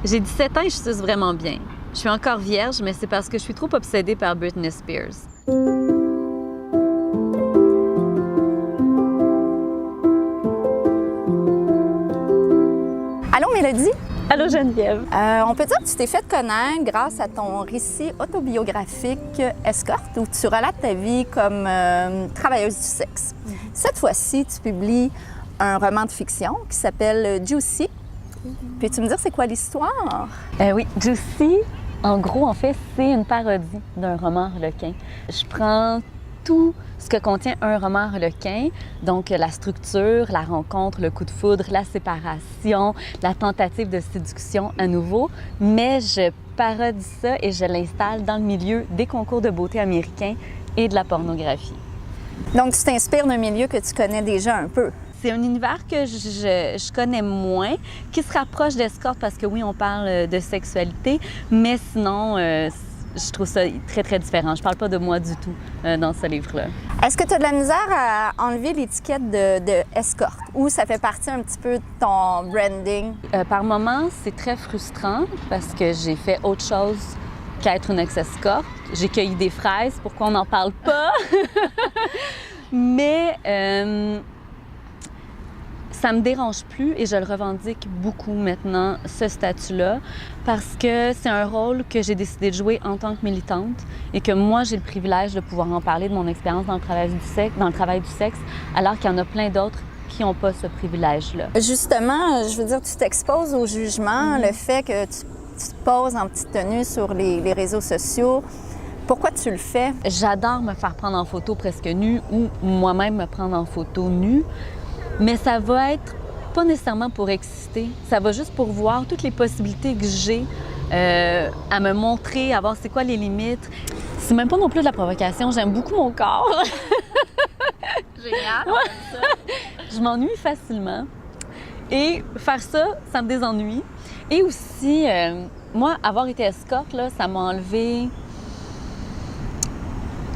J'ai 17 ans et je suce vraiment bien. Je suis encore vierge, mais c'est parce que je suis trop obsédée par Britney Spears. Allô, Mélodie? Allô, Geneviève? On peut dire que tu t'es fait connaître grâce à ton récit autobiographique Escorte, où tu relates ta vie comme travailleuse du sexe. Cette fois-ci, tu publies un roman de fiction qui s'appelle Juicy. Peux-tu me dire c'est quoi l'histoire? Oui, Juicy, en gros, en fait, c'est une parodie d'un roman harlequin. Je prends tout ce que contient un roman harlequin, donc la structure, la rencontre, le coup de foudre, la séparation, la tentative de séduction à nouveau, mais je parodie ça et je l'installe dans le milieu des concours de beauté américains et de la pornographie. Donc, tu t'inspires d'un milieu que tu connais déjà un peu. C'est un univers que je connais moins, qui se rapproche d'escorte parce que oui, on parle de sexualité, mais sinon, je trouve ça très, très différent. Je parle pas de moi du tout dans ce livre-là. Est-ce que tu as de la misère à enlever l'étiquette de escorte ou ça fait partie un petit peu de ton branding? Par moments, c'est très frustrant parce que j'ai fait autre chose qu'être une ex-escorte. J'ai cueilli des fraises, pourquoi on n'en parle pas? Mais ça me dérange plus et je le revendique beaucoup maintenant, ce statut-là, parce que c'est un rôle que j'ai décidé de jouer en tant que militante et que moi, j'ai le privilège de pouvoir en parler de mon expérience dans le travail du sexe, alors qu'il y en a plein d'autres qui n'ont pas ce privilège-là. Justement, je veux dire, tu t'exposes au jugement, le fait que tu te poses en petite tenue sur les réseaux sociaux. Pourquoi tu le fais? J'adore me faire prendre en photo presque nue ou moi-même me prendre en photo nue. Mais ça va être pas nécessairement pour exciter, ça va juste pour voir toutes les possibilités que j'ai à me montrer, à voir c'est quoi les limites. C'est même pas non plus de la provocation, j'aime beaucoup mon corps. Génial, ouais. Je m'ennuie facilement. Et faire ça, ça me désennuie. Et aussi, moi, avoir été escorte, là, ça m'a enlevé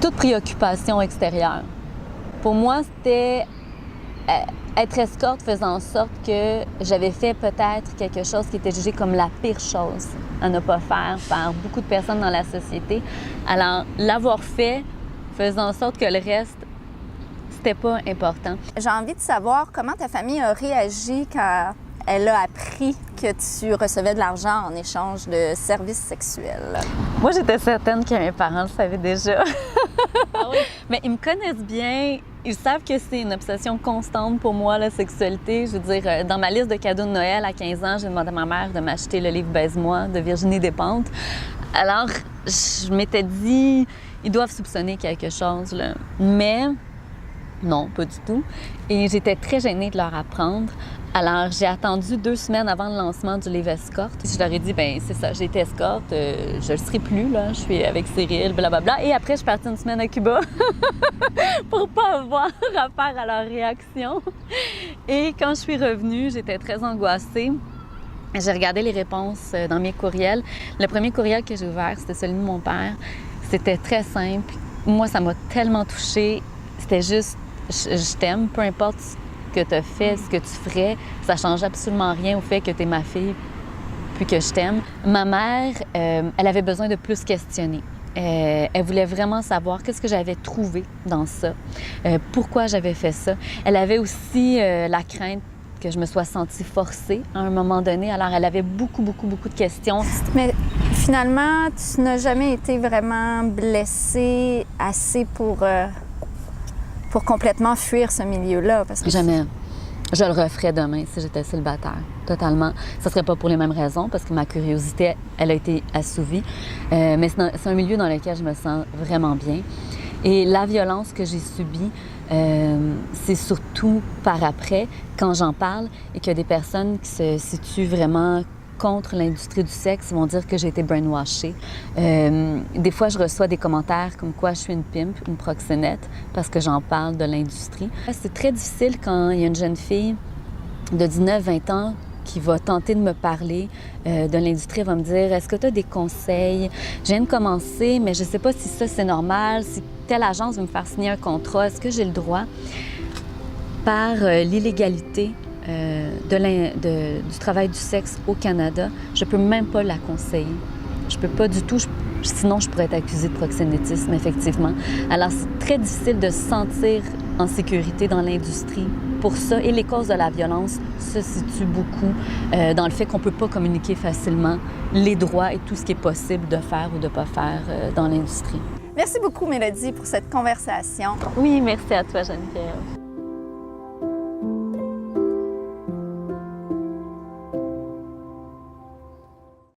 toute préoccupation extérieure. Pour moi, c'était être escorte faisait en sorte que j'avais fait peut-être quelque chose qui était jugé comme la pire chose à ne pas faire par beaucoup de personnes dans la société. Alors, l'avoir fait faisait en sorte que le reste, c'était pas important. J'ai envie de savoir comment ta famille a réagi quand elle a appris que tu recevais de l'argent en échange de services sexuels. Moi, j'étais certaine que mes parents le savaient déjà. Ah oui? Mais ils me connaissent bien. Ils savent que c'est une obsession constante pour moi, la sexualité. Je veux dire, dans ma liste de cadeaux de Noël à 15 ans, j'ai demandé à ma mère de m'acheter le livre Baise-moi de Virginie Despentes. Alors, je m'étais dit, ils doivent soupçonner quelque chose, là. Mais non, pas du tout. Et j'étais très gênée de leur apprendre. Alors, j'ai attendu 2 semaines avant le lancement du livre Escorte. Je leur ai dit, ben c'est ça, j'ai été escorte, je le serai plus, là, je suis avec Cyril, blablabla. Et après, je suis partie une semaine à Cuba pour pas avoir affaire à leur réaction. Et quand je suis revenue, j'étais très angoissée. J'ai regardé les réponses dans mes courriels. Le premier courriel que j'ai ouvert, c'était celui de mon père. C'était très simple. Moi, ça m'a tellement touchée. C'était juste, je t'aime, peu importe que tu as fait, ce que tu ferais, ça change absolument rien au fait que tu es ma fille puis que je t'aime. Ma mère, elle avait besoin de plus questionner. Elle voulait vraiment savoir qu'est-ce que j'avais trouvé dans ça, pourquoi j'avais fait ça. Elle avait aussi la crainte que je me sois sentie forcée à un moment donné. Alors, elle avait beaucoup de questions. Mais finalement, tu n'as jamais été vraiment blessée assez pour complètement fuir ce milieu-là? Parce que jamais. Je le referais demain si j'étais célibataire, totalement. Ça serait pas pour les mêmes raisons, parce que ma curiosité, elle a été assouvie. Mais c'est un milieu dans lequel je me sens vraiment bien. Et la violence que j'ai subie, c'est surtout par après, quand j'en parle, et qu'il y a des personnes qui se situent vraiment contre l'industrie du sexe, ils vont dire que j'ai été brainwashée. Des fois, je reçois des commentaires comme quoi je suis une pimp, une proxénète, parce que j'en parle de l'industrie. C'est très difficile quand il y a une jeune fille de 19-20 ans qui va tenter de me parler de l'industrie. Elle va me dire, est-ce que tu as des conseils? Je viens de commencer, mais je ne sais pas si ça, c'est normal. Si telle agence veut me faire signer un contrat, est-ce que j'ai le droit? Par l'illégalité du travail du sexe au Canada, je peux même pas la conseiller. Je peux pas du tout, sinon je pourrais être accusée de proxénétisme, effectivement. Alors, c'est très difficile de se sentir en sécurité dans l'industrie pour ça. Et les causes de la violence se situent beaucoup dans le fait qu'on peut pas communiquer facilement les droits et tout ce qui est possible de faire ou de pas faire dans l'industrie. Merci beaucoup, Mélodie, pour cette conversation. Oui, merci à toi, Geneviève.